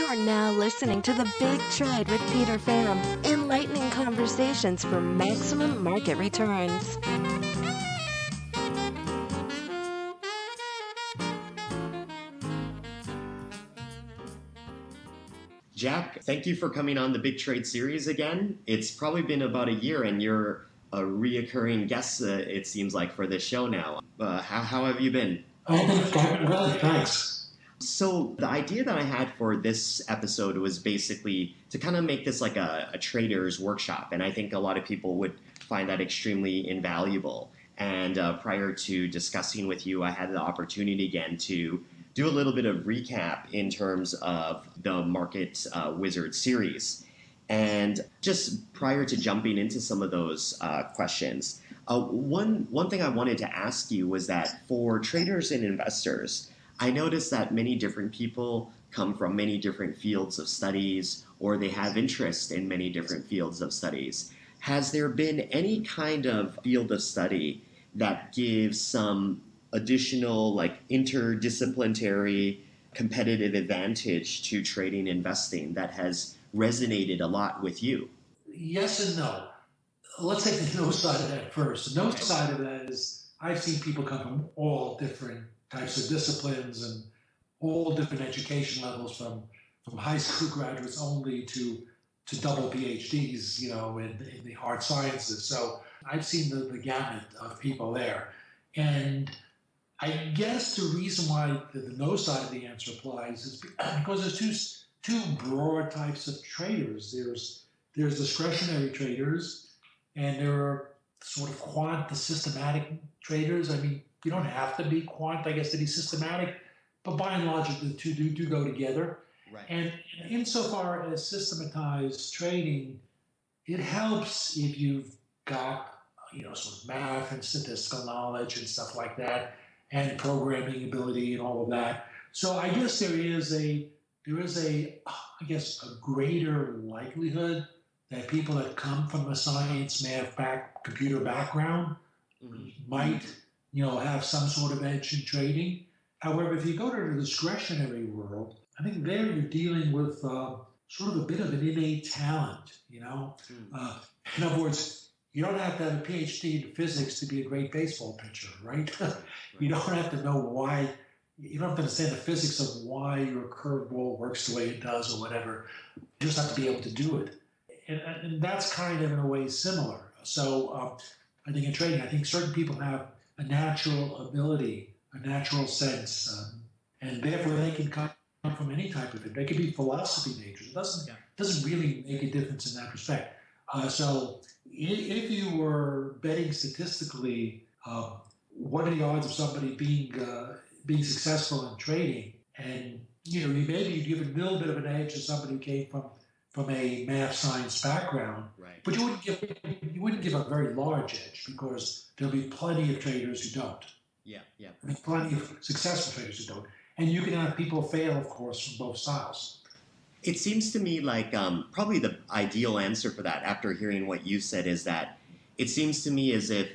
are now listening to The Big Trade with Peter Pham, enlightening conversations for maximum market returns. Jack, thank you for coming on the Big Trade series again. It's probably been about a year and you're a reoccurring guest, it seems like, for this show now. How have you been? I've been well, thanks. So the idea that I had for this episode was basically to kind of make this like a trader's workshop. And I think a lot of people would find that extremely invaluable. And prior to discussing with you, I had the opportunity again to do a little bit of recap in terms of the Market Wizard series. And just prior to jumping into some of those questions, one thing I wanted to ask you was that for traders and investors, I noticed that many different people come from many different fields of studies, or they have interest in many different fields of studies. Has there been any kind of field of study that gives some additional like interdisciplinary competitive advantage to trading investing that has resonated a lot with you? Yes and no. Let's take the no side of that first. The no side of that is I've seen people come from all different types of disciplines and all different education levels, from high school graduates only to double PhDs, in the hard sciences. So I've seen the gamut of people there. And I guess the reason why the no side of the answer applies is because there's two broad types of traders. There's discretionary traders, and there are sort of quant, the systematic traders. I mean, you don't have to be quant, I guess, to be systematic, but by and large, the two do go together. Right. And insofar as systematized trading, it helps if you've got, sort of math and statistical knowledge and stuff like that, and programming ability and all of that. So I guess there is a greater likelihood that people that come from a science, math, computer background might, have some sort of edge in trading. However, if you go to the discretionary world, I think there you're dealing with sort of a bit of an innate talent, In other words, you don't have to have a PhD in physics to be a great baseball pitcher, right? You don't have to know why. You don't have to understand the physics of why your curveball works the way it does or whatever. You just have to be able to do it. And that's kind of, in a way, similar. So I think in trading, I think certain people have a natural ability, a natural sense, and therefore they can come from any type of it. They could be philosophy majors. It doesn't really make a difference in that respect. So if you were betting statistically, what are the odds of somebody being successful in trading? And you maybe give a little bit of an edge to somebody who came from a math science background, right. But you wouldn't give a very large edge, because there'll be plenty of traders who don't. Yeah. I mean, plenty of successful traders who don't, and you can have people fail, of course, from both styles. It seems to me like probably the ideal answer for that, after hearing what you said, is that it seems to me as if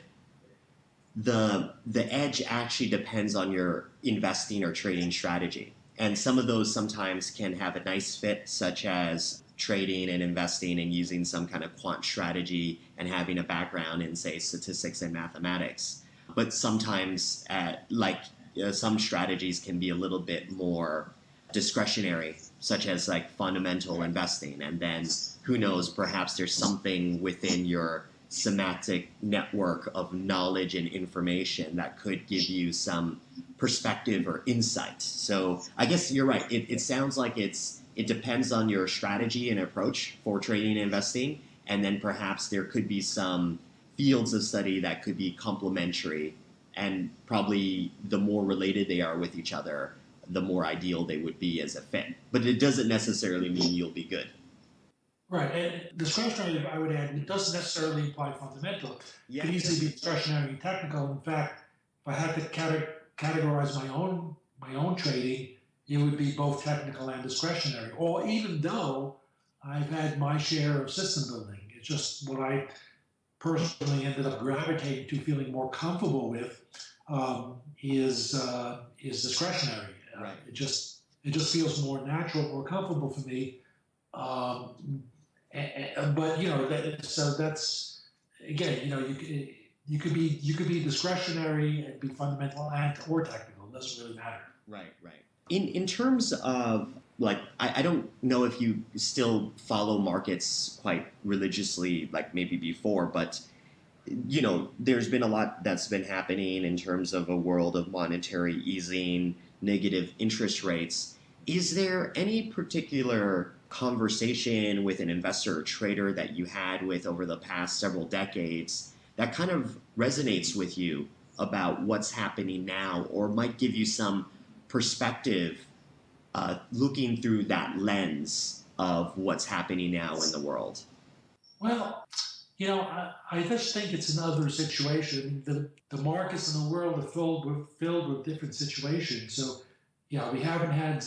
the edge actually depends on your investing or trading strategy. And some of those sometimes can have a nice fit, such as trading and investing and using some kind of quant strategy and having a background in, say, statistics and mathematics. But sometimes, some strategies can be a little bit more discretionary, such as like fundamental investing. And then, who knows, perhaps there's something within your semantic network of knowledge and information that could give you some perspective or insight. So I guess you're right. It sounds like it depends on your strategy and approach for trading and investing. And then perhaps there could be some fields of study that could be complementary, and probably the more related they are with each other, the more ideal they would be as a fit. But it doesn't necessarily mean you'll be good. Right, and discretionary, I would add, it doesn't necessarily imply fundamental. Yeah. It could easily be discretionary and technical. In fact, if I had to categorize my own trading, it would be both technical and discretionary. Or even though I've had my share of system building, it's just what I personally ended up gravitating to, feeling more comfortable with, is discretionary. Right. It just It just feels more natural, more comfortable for me. But so that's again, you could be discretionary and be fundamental and or technical. It doesn't really matter. Right, right. In terms of like, I don't know if you still follow markets quite religiously, like maybe before, but there's been a lot that's been happening in terms of a world of monetary easing, negative interest rates. Is there any particular conversation with an investor or trader that you had with over the past several decades that kind of resonates with you about what's happening now, or might give you some perspective looking through that lens of what's happening now in the world? Well, I just think it's another situation. I mean, the markets in the world are filled with different situations. So, yeah, we haven't had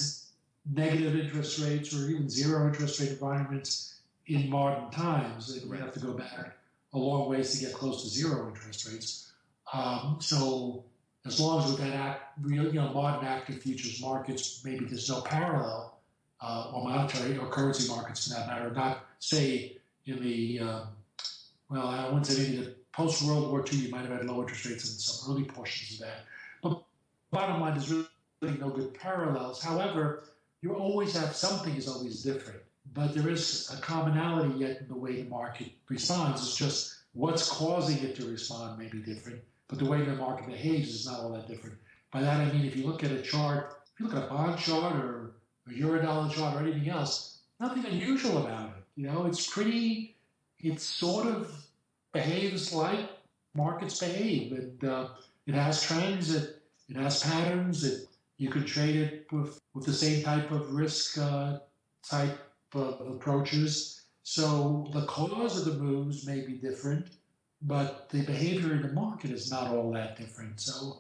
negative interest rates or even zero interest rate environments in modern times. And we have to go back a long ways to get close to zero interest rates. So, as long as we've had modern active futures markets, maybe there's no parallel, or monetary or currency markets for that matter. Not say in the well, I wouldn't say maybe the post-World War II, you might have had low interest rates in some early portions of that. But bottom line, there's really no good parallels. However, you always have something is always different. But there is a commonality yet in the way the market responds. It's just what's causing it to respond may be different, but the way the market behaves is not all that different. By that I mean, if you look at a chart, if you look at a bond chart or a Eurodollar chart or anything else, nothing unusual about it. It sort of behaves like markets behave. And it has trends, it has patterns, you can trade it with the same type of risk type of approaches. So the cause of the moves may be different, but the behavior in the market is not all that different. So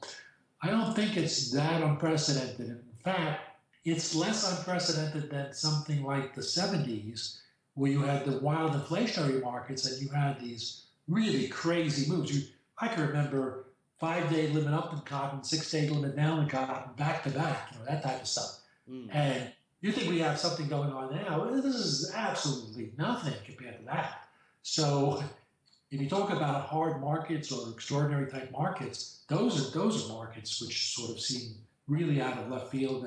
I don't think it's that unprecedented. In fact, it's less unprecedented than something like the 70s, where you had the wild inflationary markets and you had these really crazy moves. I can remember 5-day limit up in cotton, 6-day limit down in cotton, back to back, that type of stuff. And you think we have something going on now? This is absolutely nothing compared to that. So if you talk about hard markets or extraordinary type markets, those are markets which sort of seem really out of left field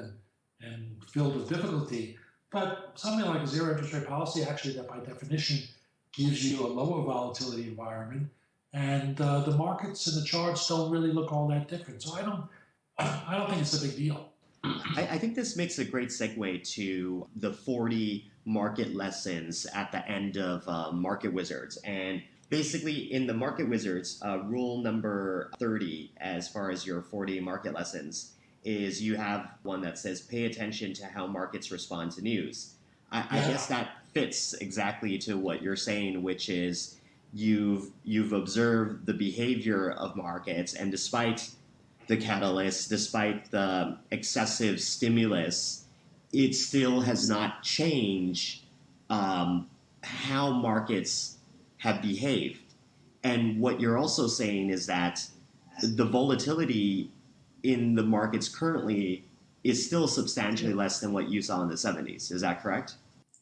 and filled with difficulty. But something like a zero interest rate policy, actually, that by definition gives you a lower volatility environment, and the markets and the charts don't really look all that different. So I don't think it's a big deal. I think this makes a great segue to the 40 market lessons at the end of Market Wizards. And basically, in the Market Wizards, rule number 30, as far as your 40 market lessons, is you have one that says pay attention to how markets respond to news. I guess that fits exactly to what you're saying, which is you've observed the behavior of markets, and despite the catalyst, despite the excessive stimulus, it still has not changed how markets have behaved. And what you're also saying is that the volatility in the markets currently is still substantially less than what you saw in the 70s. Is that correct?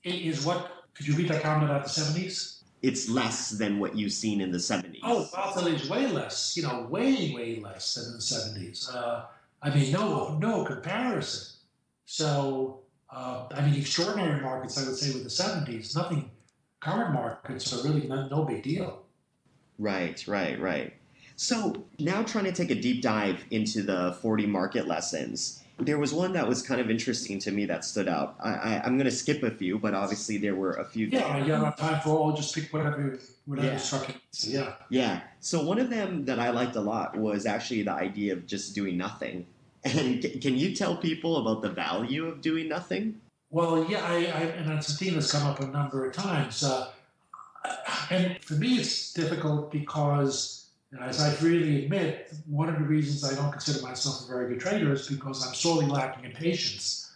It is what? Could you read that comment about the 70s? It's less than what you've seen in the 70s. Oh, volatility is way less, way less than in the 70s. I mean, no comparison. So, extraordinary markets, I would say, with the 70s, nothing, current markets are really no big deal. Right. So now trying to take a deep dive into the 40 market lessons, there was one that was kind of interesting to me that stood out. I'm going to skip a few, but obviously there were a few. Yeah, you don't have time for all. Just pick whatever struck you. Yeah. So one of them that I liked a lot was actually the idea of just doing nothing. And can you tell people about the value of doing nothing? Well, yeah, and that's a theme that's come up a number of times. And for me, it's difficult because, as I freely admit, one of the reasons I don't consider myself a very good trader is because I'm sorely lacking in patience.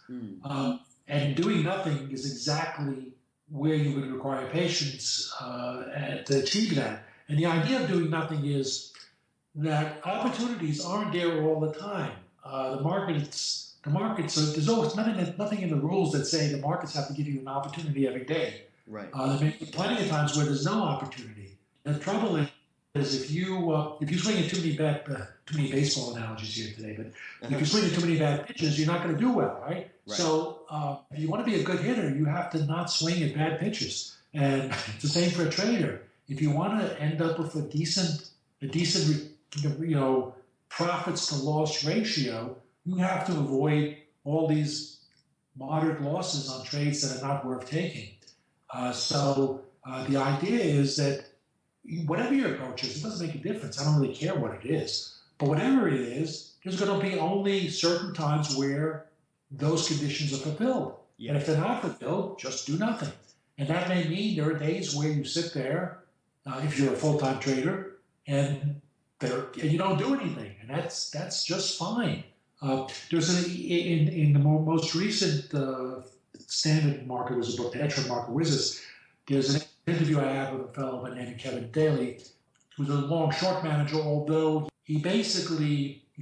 And doing nothing is exactly where you would require patience to achieve that. And the idea of doing nothing is that opportunities aren't there all the time. The markets the markets, so there's always nothing in the rules that say the markets have to give you an opportunity every day. Right. There may be plenty of times where there's no opportunity. The trouble is if you swing at too many baseball analogies here today, but if you swing at too many bad pitches, you're not going to do well, right? So if you want to be a good hitter, you have to not swing at bad pitches. And it's the same for a trader. If you want to end up with a decent profits to loss ratio, you have to avoid all these moderate losses on trades that are not worth taking. So the idea is that whatever your approach is, it doesn't make a difference. I don't really care what it is. But whatever it is, there's going to be only certain times where those conditions are fulfilled. Yeah. And if they're not fulfilled, just do nothing. And that may mean there are days where you sit there, if you're a full-time trader, and you don't do anything, and that's just fine. There's in the most recent standard market was a book, the Entropy Market Wizards. There's an interview I had with a fellow by the name of Kevin Daly, who's a long short manager, although he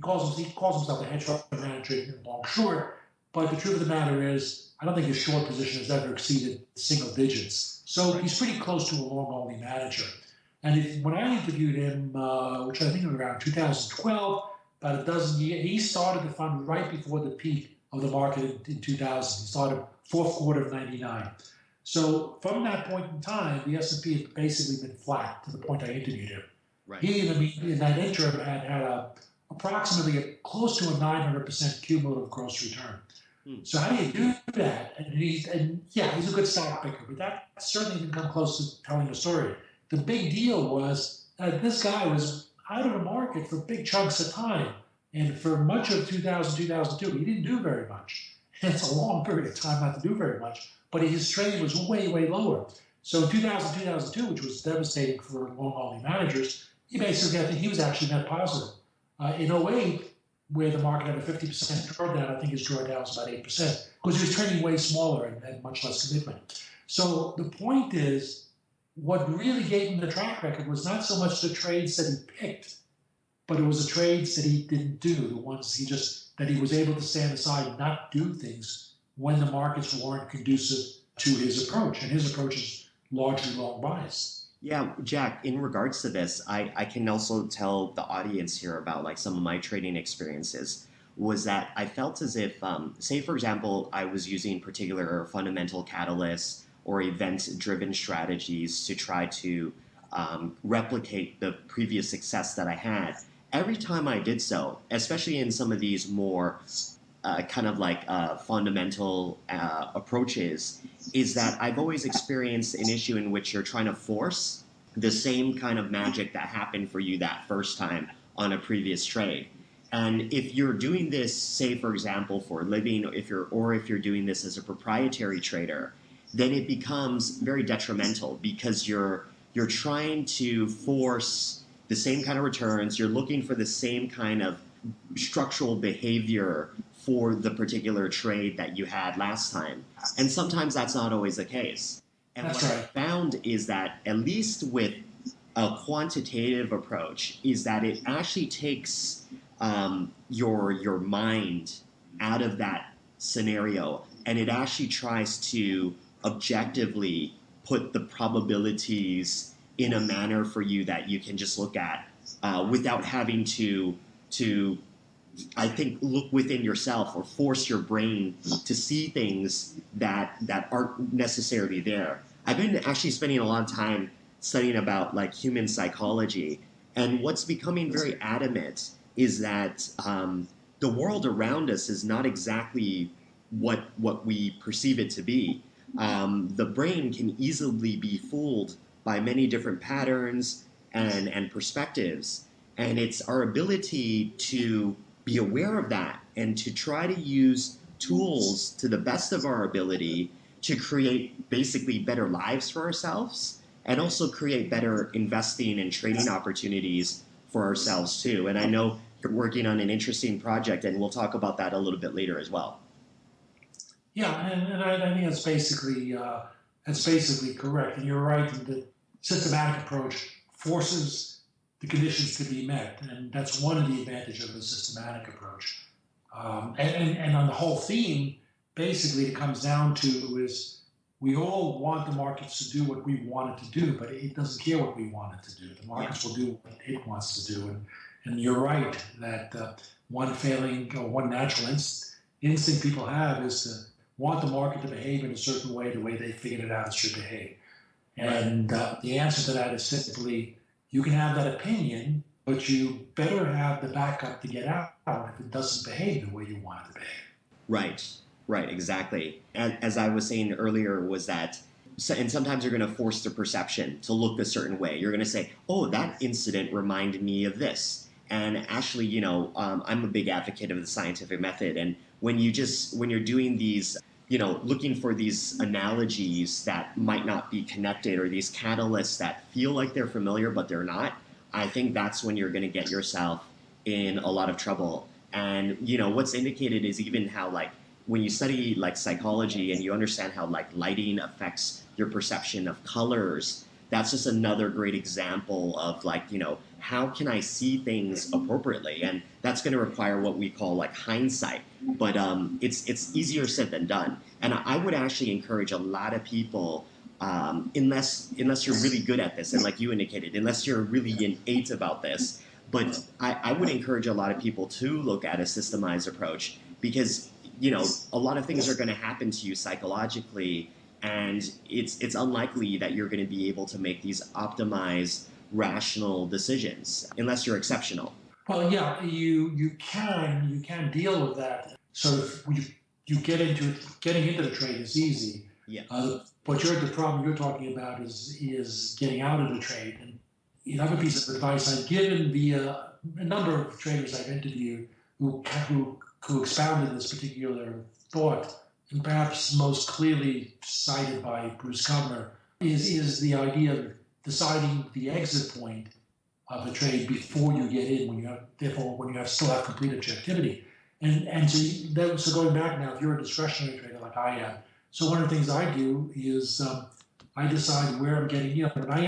calls himself a hedge fund manager in long short. But the truth of the matter is, I don't think his short position has ever exceeded single digits. So he's pretty close to a long-only manager. And when I interviewed him, which I think was around 2012, about a dozen years, he started the fund right before the peak of the market in 2000. He started fourth quarter of 99. So from that point in time, the S&P had basically been flat to the point I interviewed him. Right. He, in that interim, had approximately close to a 900% cumulative gross return. So how do you do that? And he's a good stock picker, but that certainly didn't come close to telling the story. The big deal was that this guy was out of the market for big chunks of time. And for much of 2000, 2002, he didn't do very much. And it's a long period of time not to do very much, but his trade was way, way lower. So in 2000, 2002, which was devastating for long-only managers, I think he was actually net positive. In 08, where the market had a 50% drawdown, I think his drawdown was about 8%, because he was trading way smaller and had much less commitment. So the point is, what really gave him the track record was not so much the trades that he picked, but it was the trades that he didn't do, the ones that he was able to stand aside and not do things when the markets weren't conducive to his approach. And his approach is largely long biased. Yeah, Jack, in regards to this, I can also tell the audience here about like some of my trading experiences was that I felt as if, say, for example, I was using particular fundamental catalysts or event-driven strategies to try to replicate the previous success that I had. Every time I did so, especially in some of these more fundamental approaches, is that I've always experienced an issue in which you're trying to force the same kind of magic that happened for you that first time on a previous trade. And if you're doing this, say, for example, for a living, if you're doing this as a proprietary trader, then it becomes very detrimental because you're trying to force the same kind of returns. You're looking for the same kind of structural behavior for the particular trade that you had last time. And sometimes that's not always the case. And what I found is that, at least with a quantitative approach, is that it actually takes your mind out of that scenario, and it actually tries to objectively put the probabilities in a manner for you that you can just look at without having to I think look within yourself or force your brain to see things that aren't necessarily there. I've been actually spending a lot of time studying about like human psychology, and what's becoming very adamant is that the world around us is not exactly what we perceive it to be. The brain can easily be fooled by many different patterns and perspectives, and it's our ability to be aware of that and to try to use tools to the best of our ability to create basically better lives for ourselves and also create better investing and trading opportunities for ourselves too. And I know you're working on an interesting project, and we'll talk about that a little bit later as well. Yeah, and I think that's basically correct. And you're right, the systematic approach forces the conditions to be met, and that's one of the advantages of the systematic approach. And on the whole theme, basically it comes down to is we all want the markets to do what we want it to do, but it doesn't care what we want it to do. The markets will do what it wants to do. And you're right that one failing or one natural instinct people have is to want the market to behave in a certain way, the way they figured it out it should behave. And the answer to that is simply, you can have that opinion, but you better have the backup to get out if it doesn't behave the way you want it to behave. Right, exactly. As I was saying earlier, was that, and sometimes you're going to force the perception to look a certain way. You're going to say, oh, that incident reminded me of this. And actually, I'm a big advocate of the scientific method. And when you're doing these, looking for these analogies that might not be connected, or these catalysts that feel like they're familiar, but they're not, I think that's when you're going to get yourself in a lot of trouble. And, what's indicated is even how, like, when you study like psychology and you understand how like lighting affects your perception of colors, that's just another great example of like, how can I see things appropriately? And that's going to require what we call like hindsight. But it's easier said than done. And I would actually encourage a lot of people, unless you're really good at this, and like you indicated, unless you're really innate about this, but I would encourage a lot of people to look at a systemized approach, because a lot of things are going to happen to you psychologically, and it's unlikely that you're going to be able to make these optimized, rational decisions unless you're exceptional. Well, yeah, you can deal with that. So you get into it, getting into the trade is easy. Yeah. But the problem you're talking about is getting out of the trade. And another piece of advice I've given via a number of traders I've interviewed who expounded this particular thought, and perhaps most clearly cited by Bruce Cumner, is the idea of deciding the exit point of a trade before you get in, when you still have complete objectivity. And so going back now, if you're a discretionary trader like I am, so one of the things I do is I decide where I'm getting. When I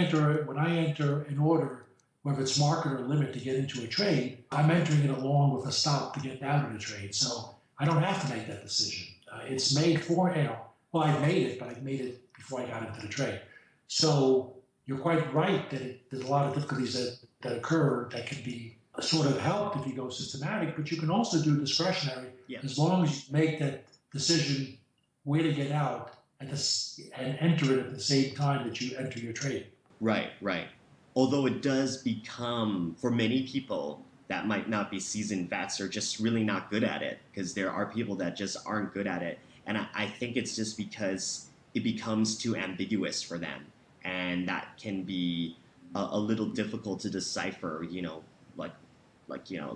enter an order, whether it's market or limit, to get into a trade, I'm entering it along with a stop to get out of the trade. So I don't have to make that decision. It's made for, well, I've made it, but I've made it before I got into the trade. So you're quite right that there's a lot of difficulties that occur that can be sort of helped if you go systematic, but you can also do discretionary, as long as you make that decision where to get out and enter it at the same time that you enter your trade. Right. Although it does become, for many people that might not be seasoned vets, or just really not good at it, because there are people that just aren't good at it. And I think it's just because it becomes too ambiguous for them. And that can be a little difficult to decipher,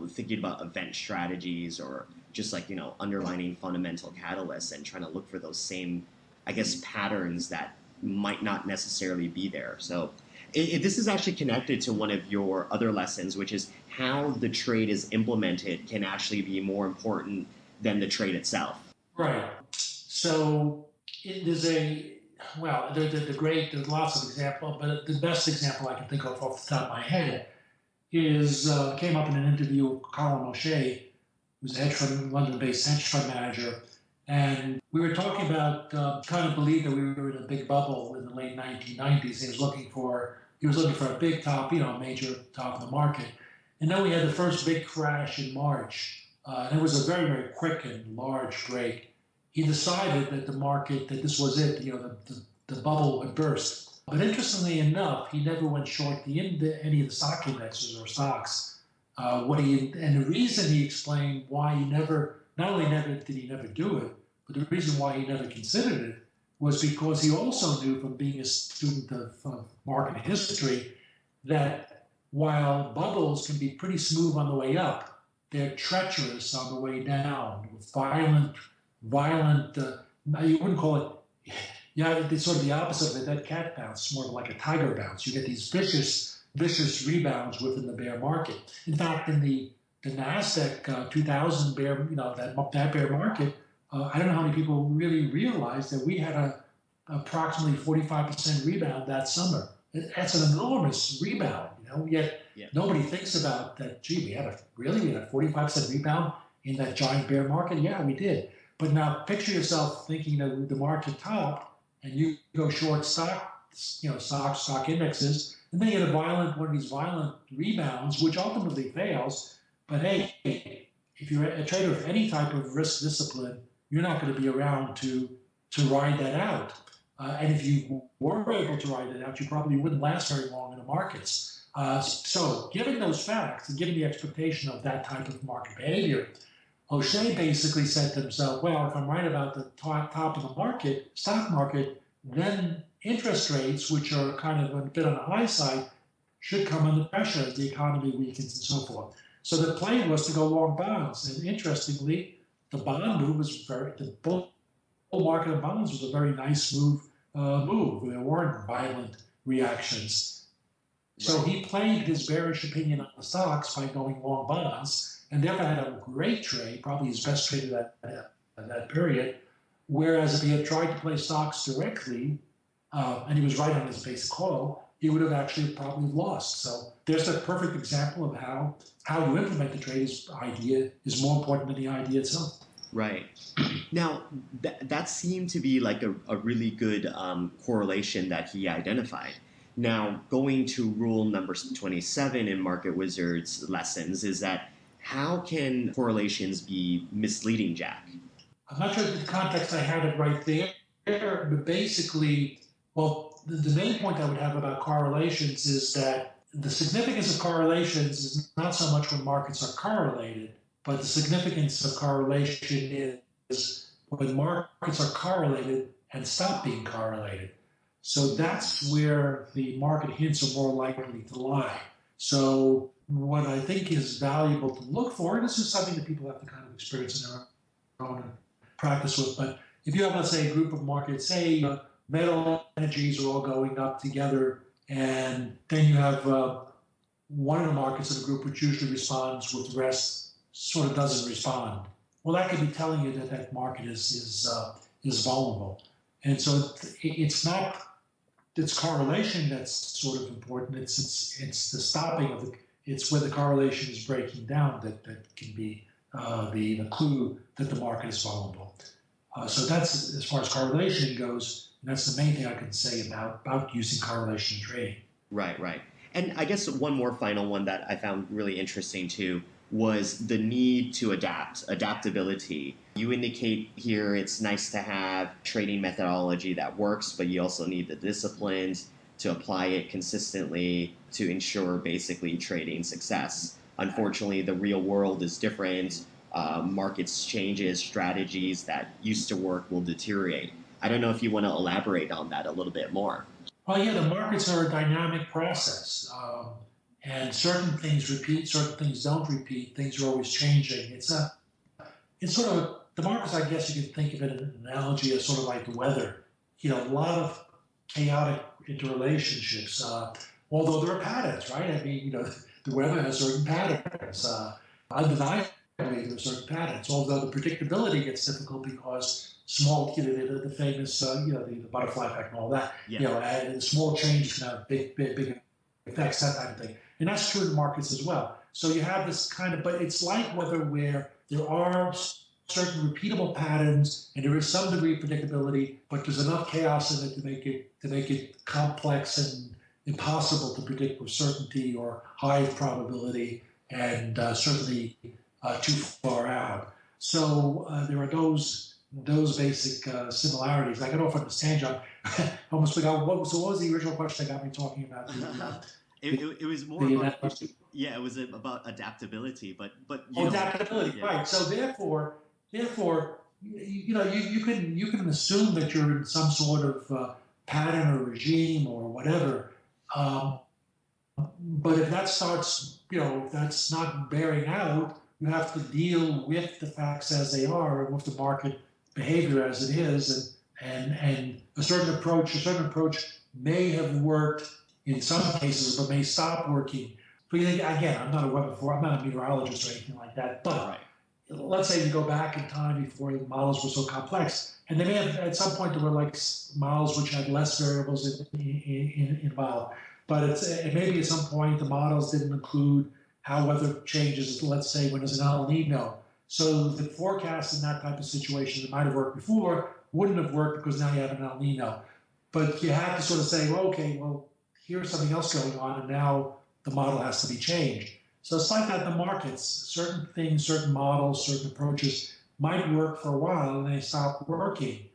thinking about event strategies, or just underlining fundamental catalysts, and trying to look for those same, I guess, patterns that might not necessarily be there. So this is actually connected to one of your other lessons, which is how the trade is implemented can actually be more important than the trade itself. Right. So there's lots of examples, but the best example I can think of off the top of my head is came up in an interview with Colin O'Shea, who's a London-based hedge fund manager, and we were talking about kind of believed that we were in a big bubble in the late 1990s. He was looking for a big top, a major top of the market, and then we had the first big crash in March, and it was a very, very quick and large break. He decided that that this was it, the bubble would burst. But interestingly enough, he never went short any of the stock indexes or stocks. And the reason he explained why he not only did he never do it, but the reason why he never considered it was because he also knew, from being a student of market history, that while bubbles can be pretty smooth on the way up, they're treacherous on the way down, with violent, you wouldn't call it, it's sort of the opposite of a dead cat bounce, more like a tiger bounce. You get these vicious rebounds within the bear market. In fact, in the NASDAQ 2000 bear, that bear market, I don't know how many people really realized that we had a approximately 45% rebound that summer. That's an enormous rebound, yet nobody thinks about that. Gee, we had a 45% rebound in that giant bear market? Yeah, we did. But now picture yourself thinking that the market topped and you go short stock indexes, and then you get one of these violent rebounds, which ultimately fails. But hey, if you're a trader with any type of risk discipline, you're not going to be around to ride that out. And if you were able to ride it out, you probably wouldn't last very long in the markets. So given those facts and given the expectation of that type of market behavior, O'Shea basically said to himself, well, if I'm right about the top of the stock market, then interest rates, which are kind of a bit on the high side, should come under pressure as the economy weakens and so forth. So the plan was to go long bonds. And interestingly, the bond move was the bull market of bonds was a very nice move. There weren't violent reactions. So he played his bearish opinion on the stocks by going long bonds, and therefore had a great trade, probably his best trade of that period. Whereas if he had tried to play stocks directly, and he was right on his basic call, he would have actually probably lost. So there's a perfect example of how you implement the trader's idea is more important than the idea itself. Right. Now, that seemed to be like a really good correlation that he identified. Now, going to rule number 27 in Market Wizard's lessons is that how can correlations be misleading, Jack? I'm not sure the context I had it right there, but basically, well, the main point I would have about correlations is that the significance of correlations is not so much when markets are correlated, but the significance of correlation is when markets are correlated and stop being correlated. So that's where the market hints are more likely to lie. So what I think is valuable to look for, and this is something that people have to kind of experience in their own and practice with, but if you have, let's say, a group of markets, say metal energies are all going up together, and then you have one of the markets in the group which usually responds with the rest sort of doesn't respond. Well, that could be telling you that that market is vulnerable. And so it's correlation that's sort of important. It's the stopping of it's where the correlation is breaking down that can be the clue that the market is vulnerable. So that's as far as correlation goes. And that's the main thing I can say about using correlation in trading. Right. And I guess one more final one that I found really interesting too was the need to adaptability. You indicate here it's nice to have trading methodology that works, but you also need the disciplines to apply it consistently to ensure basically trading success. Unfortunately, the real world is different. Markets changes, strategies that used to work will deteriorate. I don't know if you want to elaborate on that a little bit more. Well, yeah, the markets are a dynamic process. And certain things repeat, certain things don't repeat. Things are always changing. It's sort of, the markets, I guess you could think of it in an analogy as sort of like the weather. A lot of chaotic interrelationships, although there are patterns, right? I mean, the weather has certain patterns. Undeniably, there are certain patterns, although the predictability gets difficult because the famous, the butterfly effect and all that, and small changes can have big effects, that type of thing. And that's true in the markets as well. So you have this kind of, but it's like weather where there are certain repeatable patterns and there is some degree of predictability, but there's enough chaos in it to make it complex and impossible to predict with certainty or high probability, and certainly too far out. So there are those basic similarities. I got off on this tangent. I almost forgot what was the original question that got me talking about? It was more about, it was about adaptability, but adaptability, yeah. Right? So therefore, you can assume that you're in some sort of pattern or regime or whatever, but if that starts, if that's not bearing out, you have to deal with the facts as they are and with the market behavior as it is, and a certain approach may have worked in some cases, but may stop working. But again, I'm not a meteorologist or anything like that. But let's say you go back in time before the models were so complex, and they may have at some point there were like models which had less variables involved. But it maybe at some point the models didn't include how weather changes. Let's say when there's an El Nino, So the forecast in that type of situation that might have worked before wouldn't have worked because now you have an El Nino. But you have to sort of say, well, okay, well, here's something else going on, and now the model has to be changed. So it's like that in the markets. Certain things, certain models, certain approaches might work for a while, and they stop working.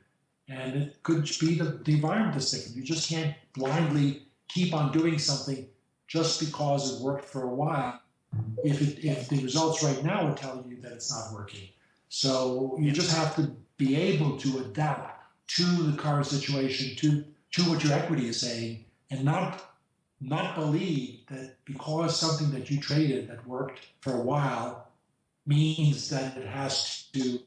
And it could be the environment is different. You just can't blindly keep on doing something just because it worked for a while if the results right now are telling you that it's not working. So you just have to be able to adapt to the current situation, to what your equity is saying, and not believe that because something that you traded that worked for a while means that it has to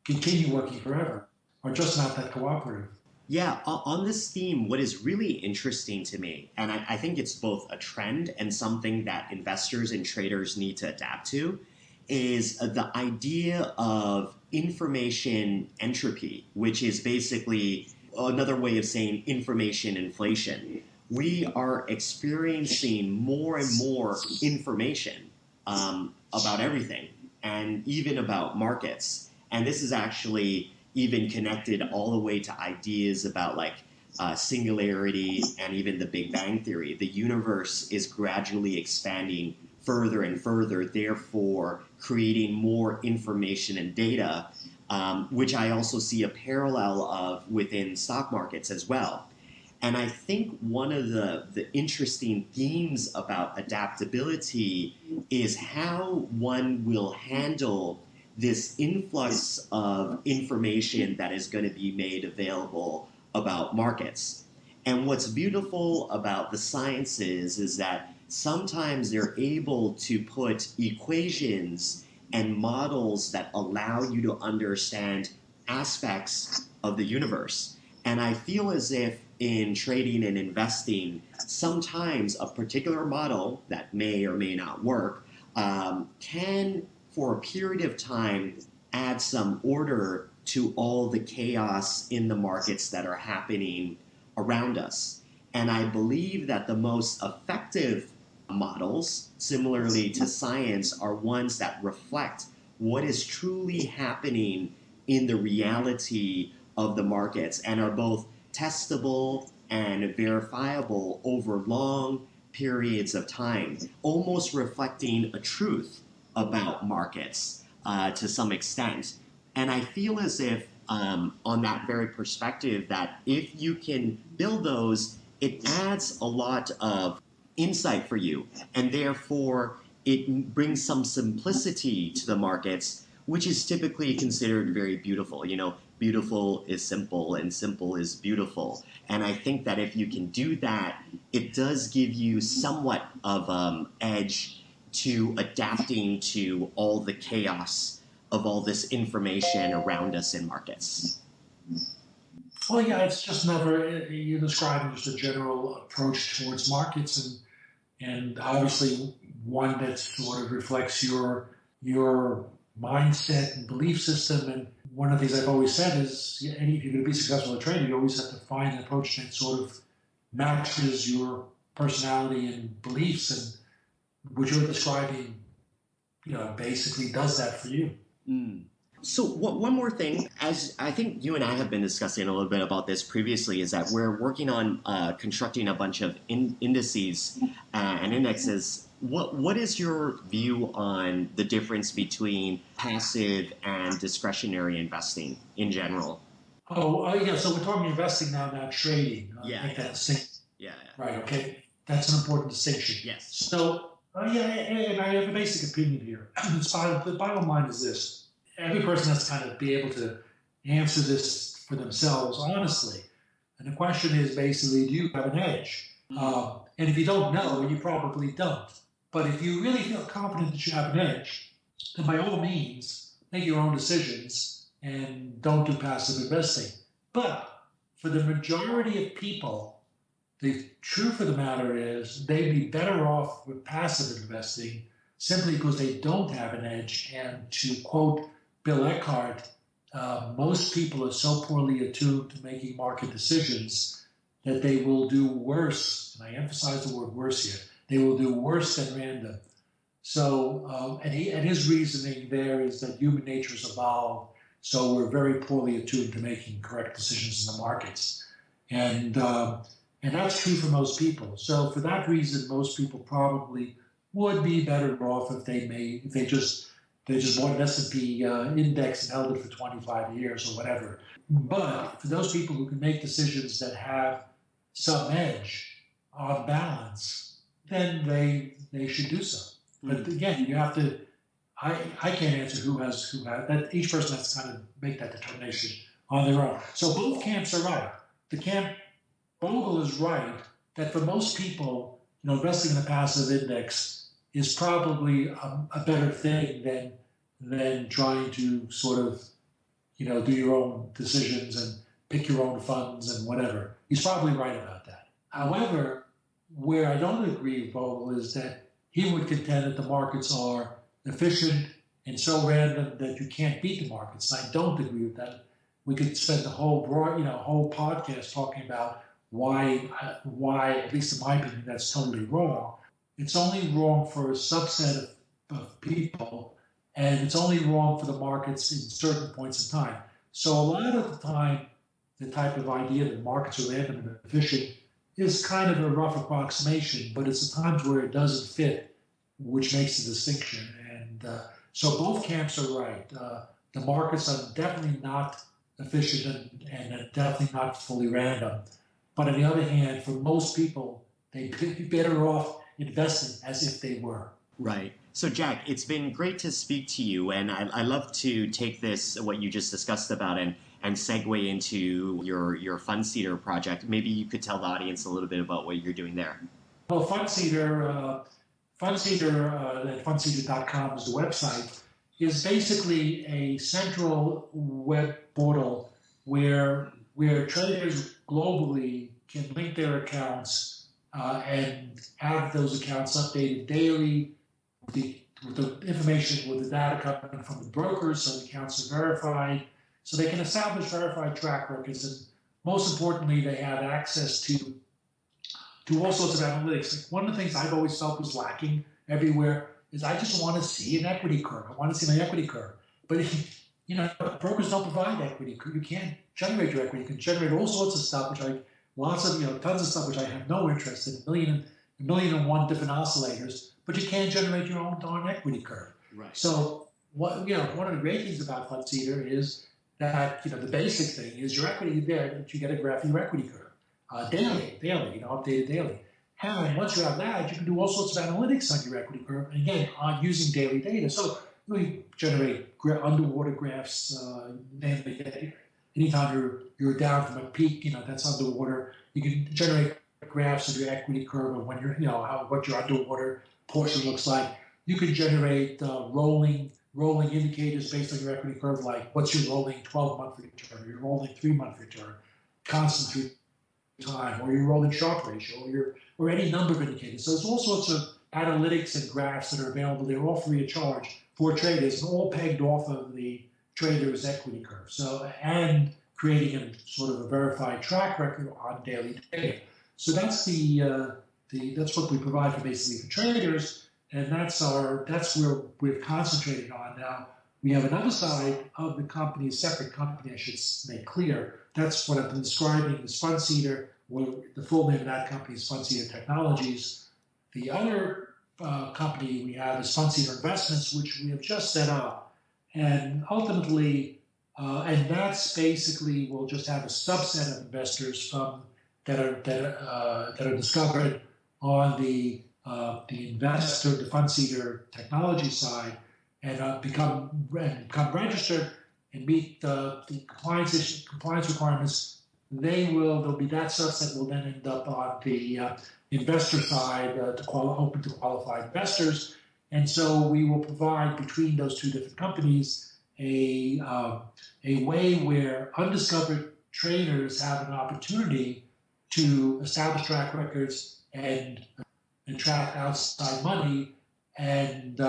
continue working forever, or just not that cooperative. Yeah, on this theme, what is really interesting to me, and I think it's both a trend and something that investors and traders need to adapt to, is the idea of information entropy, which is basically another way of saying information inflation. We are experiencing more and more information about everything, and even about markets. And this is actually even connected all the way to ideas about like singularity and even the Big Bang Theory. The universe is gradually expanding further and further, therefore creating more information and data, which I also see a parallel of within stock markets as well. And I think one of the interesting themes about adaptability is how one will handle this influx of information that is going to be made available about markets. And what's beautiful about the sciences is that sometimes they're able to put equations and models that allow you to understand aspects of the universe. And I feel as if in trading and investing, sometimes a particular model that may or may not work can, for a period of time, add some order to all the chaos in the markets that are happening around us. And I believe that the most effective models, similarly to science, are ones that reflect what is truly happening in the reality of the markets and are both testable and verifiable over long periods of time, almost reflecting a truth about markets to some extent. And I feel as if on that very perspective that if you can build those, it adds a lot of insight for you, and therefore it brings some simplicity to the markets, which is typically considered very beautiful. You know, beautiful is simple and simple is beautiful. And I think that if you can do that, it does give you somewhat of edge to adapting to all the chaos of all this information around us in markets. Well, yeah, it's just never, you're describing just a general approach towards markets, and obviously one that sort of reflects your mindset and belief system. And one of the things I've always said is, if you're going to be successful at trading, you always have to find an approach that sort of matches your personality and beliefs, and what you're describing, basically does that for you. So one more thing, as I think you and I have been discussing a little bit about this previously, is that we're working on constructing a bunch of indices and indexes. What is your view on the difference between passive and discretionary investing in general? Yeah. So we're talking investing now, not trading. Yeah. I think that's Yeah. right. Okay. That's an important distinction. Yes. So, and I have a basic opinion here. The bottom line is this. Every person has to kind of be able to answer this for themselves honestly. And the question is basically, do you have an edge? And if you don't know, you probably don't. But if you really feel confident that you have an edge, then by all means, make your own decisions and don't do passive investing. But for the majority of people, the truth of the matter is they'd be better off with passive investing simply because they don't have an edge. And to quote Bill Eckhart, most people are so poorly attuned to making market decisions that they will do worse, and I emphasize the word worse here, they will do worse than random. So, and his reasoning there is that human nature has evolved, so we're very poorly attuned to making correct decisions in the markets, and that's true for most people. So, for that reason, most people probably would be better off if they just bought an S&P index and held it for 25 years or whatever. But for those people who can make decisions that have some edge on balance, then they should do so. But again, you have to. I can't answer who has that. Each person has to kind of make that determination on their own. So both camps are right. The camp Bogle is right that for most people, investing in a passive index is probably a better thing than trying to sort of do your own decisions and pick your own funds and whatever. He's probably right about that. However, where I don't agree with Bogle is that he would contend that the markets are efficient and so random that you can't beat the markets. And I don't agree with that. We could spend the whole whole podcast talking about why, at least in my opinion, that's totally wrong. It's only wrong for a subset of people, and it's only wrong for the markets in certain points in time. So a lot of the time, the type of idea that markets are random and efficient is kind of a rough approximation, but it's the times where it doesn't fit, which makes the distinction. And so both camps are right. The markets are definitely not efficient and definitely not fully random. But on the other hand, for most people, they'd be better off investing as if they were. Right. So, Jack, it's been great to speak to you, and I love to take this, what you just discussed about, and segue into your Cedar project. Maybe you could tell the audience a little bit about what you're doing there. Well, Cedar at funcedar.com is the website, is basically a central web portal where traders globally can link their accounts and have those accounts updated daily with the information, with the data coming from the brokers, so the accounts are verified, so they can establish verified track records, and most importantly, they have access to all sorts of analytics. Like one of the things I've always felt was lacking everywhere is I just want to see an equity curve. I want to see my equity curve. But brokers don't provide equity. You can't generate your equity. You can generate all sorts of stuff, tons of stuff which I have no interest in, a million and one different oscillators, but you can't generate your own darn equity curve. Right. So one of the great things about Cedar is that the basic thing is your equity there, that you get a graph of your equity curve daily, updated daily. And once you have that, you can do all sorts of analytics on your equity curve, and again, on using daily data. So we generate underwater graphs. Anytime you're down from a peak, that's underwater. You can generate graphs of your equity curve of when you're, what your underwater portion looks like. You can generate rolling indicators based on your equity curve, like what's your rolling 12-month return, your rolling 3-month return, constant time, or your rolling Sharpe ratio, or any number of indicators. So there's all sorts of analytics and graphs that are available. They're all free of charge for traders, and all pegged off of the trader's equity curve. So, and creating a sort of a verified track record on daily data. So that's that's what we provide for traders, and that's where we've concentrated on now. We have another side of the company, a separate company, I should make clear. That's what I've been describing as Cedar. The full name of that company is Cedar Technologies. The other company we have is Cedar Investments, which we have just set up. And ultimately, and that's basically, we'll just have a subset of investors that are discovered on the Cedar Technology side, and become registered and meet the compliance requirements. There'll be that subset will then end up on the investor side open to qualified investors. And so we will provide between those two different companies a way where undiscovered traders have an opportunity to establish track records and attract outside money, and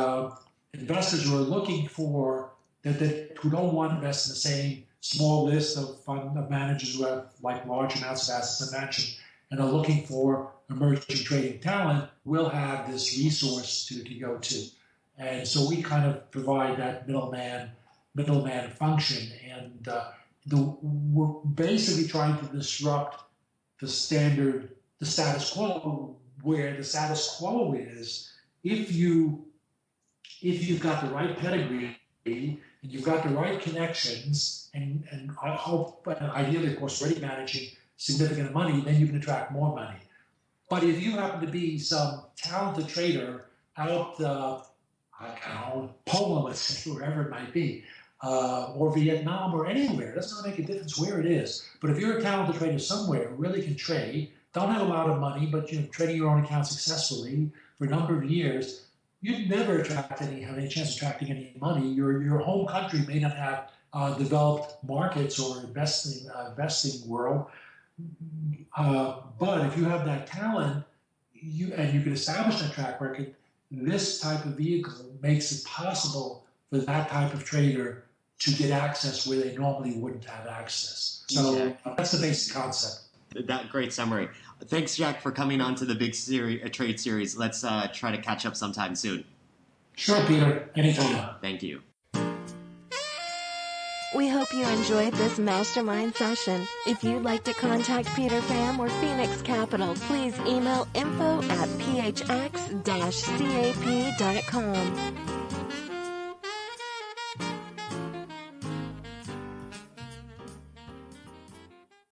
investors who are looking for who don't want to invest in the same small list of managers who have like large amounts of assets I mentioned and are looking for emerging trading talent will have this resource to go to. And so we kind of provide that middleman function, and we're basically trying to disrupt the status quo, where the status quo is if you've got the right pedigree and you've got the right connections, and I hope, ideally, of course, already managing significant money, then you can attract more money. But if you happen to be some talented trader out, I don't know, Poland, let's say, wherever it might be, or Vietnam or anywhere, it doesn't really make a difference where it is. But if you're a talented trader somewhere who really can trade, don't have a lot of money, but you're trading your own account successfully for a number of years, you'd never have any chance of attracting any money. Your home country may not have developed markets or investing world, but if you have that talent, you can establish that track record, this type of vehicle makes it possible for that type of trader to get access where they normally wouldn't have access. So that's the basic concept. That great summary. Thanks, Jack, for coming on to the big trade series. Let's try to catch up sometime soon. Sure, Peter. Anytime. Thank you. We hope you enjoyed this mastermind session. If you'd like to contact Peter Pham or Phoenix Capital, please email info@phx-cap.com.